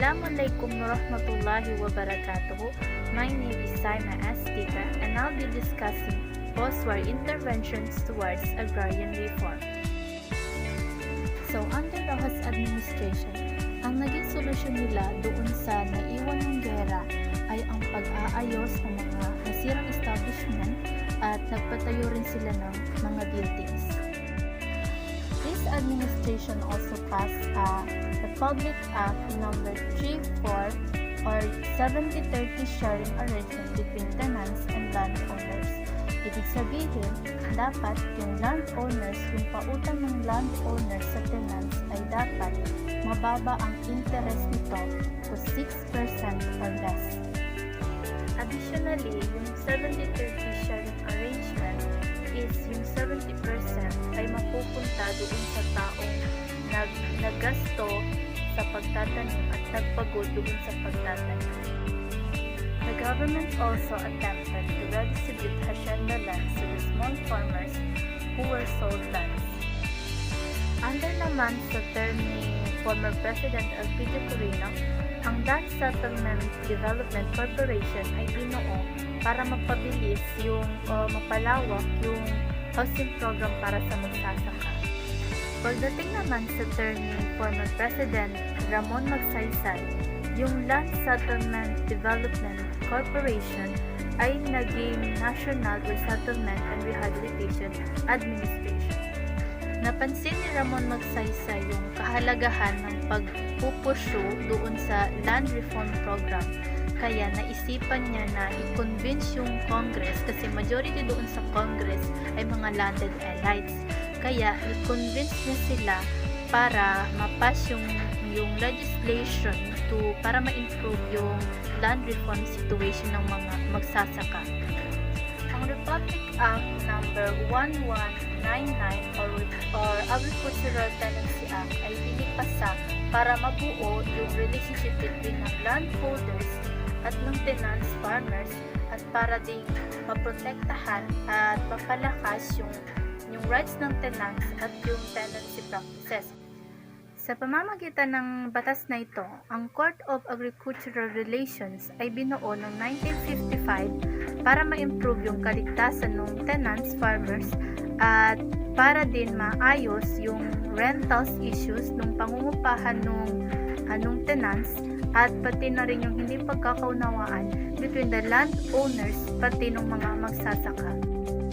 Assalamualaikum warahmatullahi wabarakatuh. My name is Saima Astika and I'll be discussing post-war interventions towards agrarian reform. So, under Rojas administration, ang naging solusyon nila doon sa naiwan ng gera ay ang pag-aayos ng mga nasirang establishment at nagpatayo rin sila ng mga buildings. This administration also passed the Public Act number 34 or 70-30 sharing arrangement between tenants and landowners. Ibig sabihin, dapat yung landowners, yung pautang ng landowners sa tenants ay dapat mababa ang interest nito to 6% or less. Additionally, yung 70-30 sharing arrangement is yung 70% ay mapupunta doon sa taong naggasto sa pagtatanim at nagpagod doon sa pagtatanim. The government also attempted to redistribute hacienda lands to the small farmers who were sold lands. Under naman sa term ni former President Elpidio Corino, ang Land Settlement Development Corporation ay binuo para magpabilis yung mapalawak yung housing program para sa magsasaka. Pagdating naman sa term ni former President Ramon Magsaysay, yung Land Settlement Development Corporation ay naging National Resettlement and Rehabilitation Administration. Napansin ni Ramon Magsaysay yung kahalagahan ng pagpupusyo doon sa land reform program. Kaya naisipan niya na i-convince yung Congress kasi majority doon sa Congress ay mga landed elites. Kaya i-convince niya sila para mapass yung legislation para ma-improve yung land reform situation ng mga magsasaka. Ang Republic Act number 1199 or Agricultural Tenancy Act ay pinipasa para mabuo yung relationship between ng landholders at ng tenants farmers at para ding maprotektahan at mapalakas yung rights ng tenants at yung tenancy practices. Sa pamamagitan ng batas na ito, ang Court of Agricultural Relations ay binuo noong 1955 para ma-improve yung kaligtasan ng tenants farmers at para din maayos yung rentals issues ng pangungupahan ng tenants at pati na rin yung hindi pagkakaunawaan between the landowners pati ng mga magsasaka.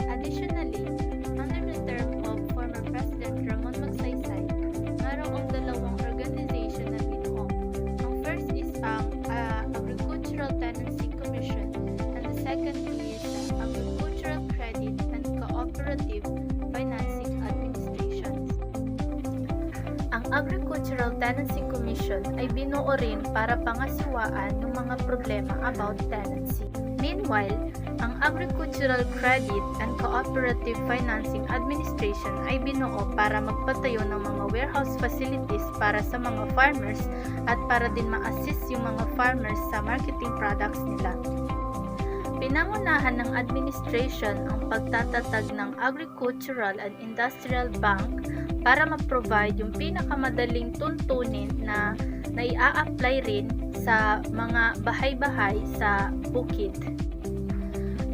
Additionally, under the term of former President Ramon Magsaysay, mayroong dalawang organization na binuo. Ang first is ang Agricultural Tenancy Commission and the second is Agricultural Credit and Cooperative Financing Administration. Ang Agricultural Tenancy Commission ay binuo rin para pangasiwaan ng mga problema about tenancy. Meanwhile, ang Agricultural Credit and Cooperative Financing Administration ay binuo para magpatayo ng mga warehouse facilities para sa mga farmers at para din ma-assist yung mga farmers sa marketing products nila. Pinangunahan ng administration ang pagtatatag ng Agricultural and Industrial Bank para ma-provide yung pinakamadaling tuntunin na i-a-apply rin sa mga bahay-bahay sa bukid.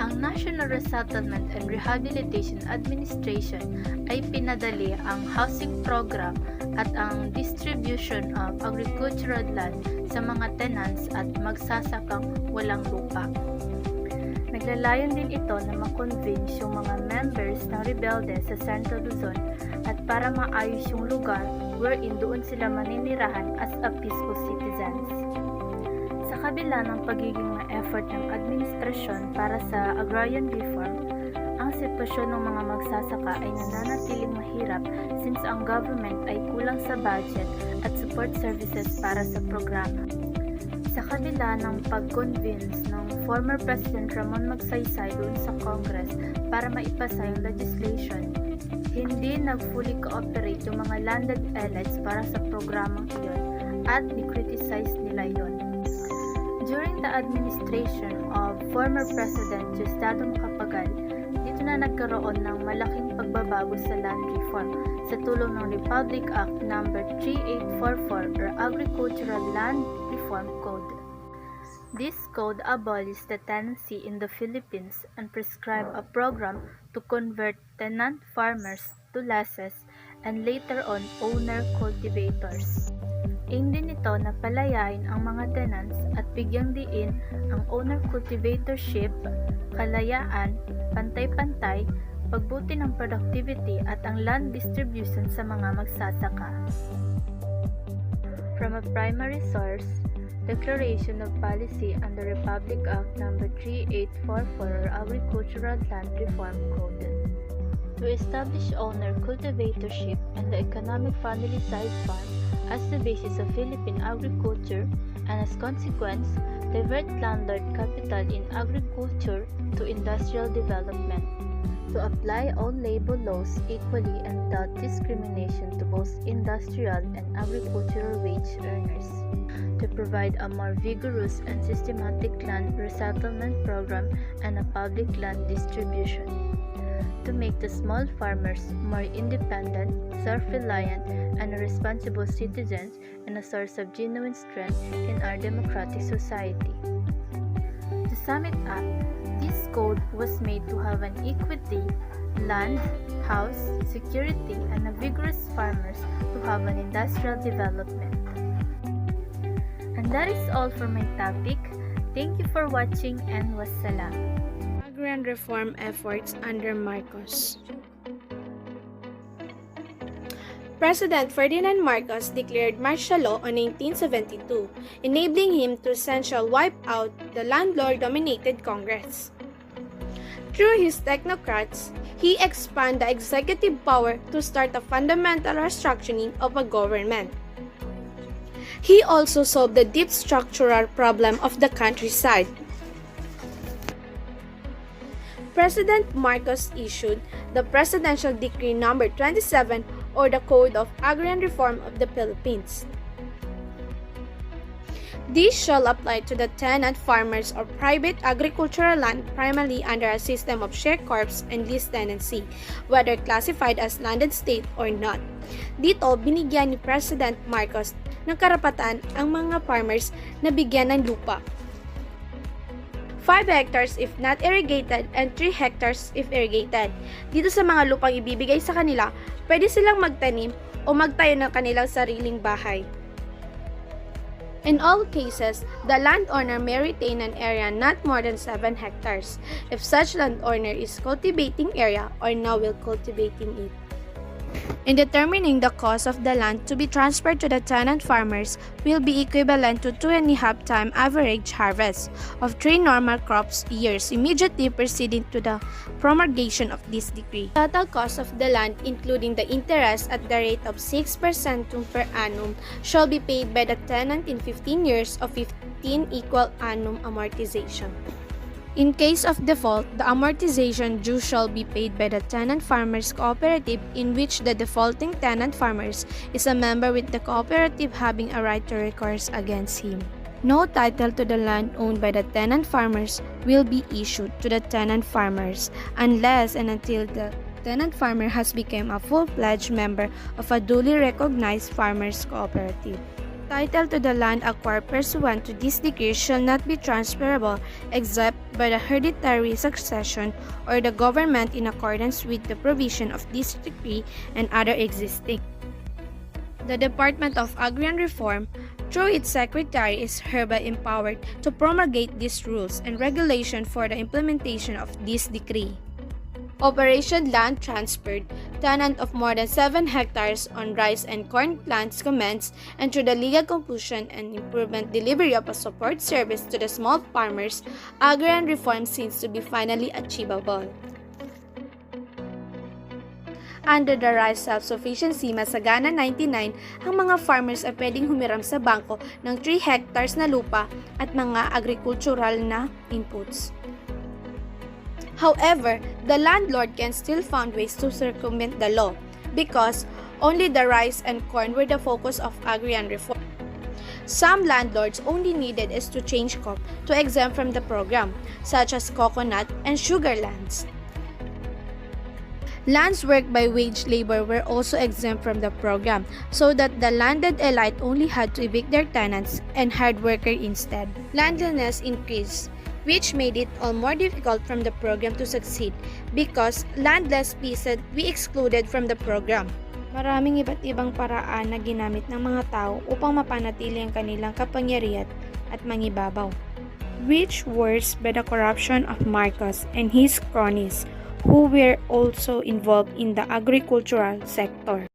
Ang National Resettlement and Rehabilitation Administration ay pinadali ang housing program at ang distribution of agricultural land sa mga tenants at magsasakang walang lupa. Naglalayon din ito na ma-convince yung mga members ng rebelde sa Central Luzon at para maayos yung lugar wherein doon sila maninirahan as a peaceful citizens. Sa kabila ng pagiging effort ng administrasyon para sa agrarian reform, ang sitwasyon ng mga magsasaka ay nananatiling mahirap since ang government ay kulang sa budget at support services para sa programa. Sa kabila ng pag-convince ng former President Ramon Magsaysay doon sa Congress para maipasa yung legislation, hindi nag-fully cooperate yung mga landed elites para sa programang iyon at ni-criticize nila yon. During the administration of former President Diosdado Macapagal, dito na nagkaroon ng malaking pagbabago sa land reform sa tulong ng Republic Act number 3844 or Agricultural Land Reform Reform Code. This code abolished the tenancy in the Philippines and prescribed a program to convert tenant farmers to lessees and later on owner cultivators. Aim din ito na palayain ang mga tenants at bigyang diin ang owner cultivatorship, kalayaan, pantay-pantay, pagbuti ng productivity at ang land distribution sa mga magsasaka. From a primary source, Declaration of Policy under Republic Act No. 3844 or Agricultural Land Reform Code. To establish owner cultivatorship and the economic family-sized farm as the basis of Philippine agriculture and as consequence, divert landlord capital in agriculture to industrial development. To apply all labor laws equally and without discrimination to both industrial and agricultural wage earners. To provide a more vigorous and systematic land resettlement program and a public land distribution. To make the small farmers more independent, self-reliant, and responsible citizens and a source of genuine strength in our democratic society. To sum it up, this code was made to have an equity, land, house, security, and a vigorous farmers to have an industrial development. And that is all for my topic. Thank you for watching and wassalam. Agrarian reform efforts under Marcos. President Ferdinand Marcos declared martial law on 1972, enabling him to essentially wipe out the landlord-dominated Congress. Through his technocrats, he expanded the executive power to start a fundamental restructuring of a government. He also solved the deep structural problem of the countryside. President Marcos issued the Presidential Decree No. 27 or the Code of Agrarian Reform of the Philippines. This shall apply to the tenant farmers or private agricultural land primarily under a system of sharecrops and lease tenancy, whether classified as landed state or not. Dito, binigyan ni President Marcos ng karapatan ang mga farmers na bigyan ng lupa. 5 hectares if not irrigated and 3 hectares if irrigated. Dito sa mga lupang ibibigay sa kanila, pwede silang magtanim o magtayo ng kanilang sariling bahay. In all cases, the landowner may retain an area not more than 7 hectares if such landowner is cultivating area or now will cultivating it. In determining the cost of the land to be transferred to the tenant farmers will be equivalent to 2.5 times average harvest of 3 normal crops years immediately preceding to the promulgation of this decree. Total cost of the land, including the interest at the rate of 6% per annum, shall be paid by the tenant in 15 years of 15 equal annum amortization. In case of default, the amortization due shall be paid by the tenant farmers cooperative in which the defaulting tenant farmers is a member with the cooperative having a right to recourse against him. No title to the land owned by the tenant farmers will be issued to the tenant farmers unless and until the tenant farmer has become a full-fledged member of a duly recognized farmers cooperative. Title to the land acquired pursuant to this decree shall not be transferable except by the hereditary succession or the government in accordance with the provision of this decree and other existing. The Department of Agrarian Reform, through its secretary, is hereby empowered to promulgate these rules and regulations for the implementation of this decree. Operation Land Transferred, tenant of more than 7 hectares on rice and corn plants commence, and through the legal conclusion and improvement delivery of a support service to the small farmers, agrarian reform seems to be finally achievable. Under the Rice Self-Sufficiency Masagana 99, ang mga farmers ay pwedeng humiram sa bangko ng 3 hectares na lupa at mga agricultural na inputs. However, the landlord can still find ways to circumvent the law because only the rice and corn were the focus of agrarian reform. Some landlords only needed is to change crop to exempt from the program, such as coconut and sugar lands. Lands worked by wage labor were also exempt from the program, so that the landed elite only had to evict their tenants and hired workers instead. Landlessness increased, which made it all more difficult from the program to succeed because landless peasants we excluded from the program. Maraming iba't ibang paraan na ginamit ng mga tao upang mapanatili ang kanilang kapangyarihan at mangibabaw, which worse by the corruption of Marcos and his cronies, who were also involved in the agricultural sector.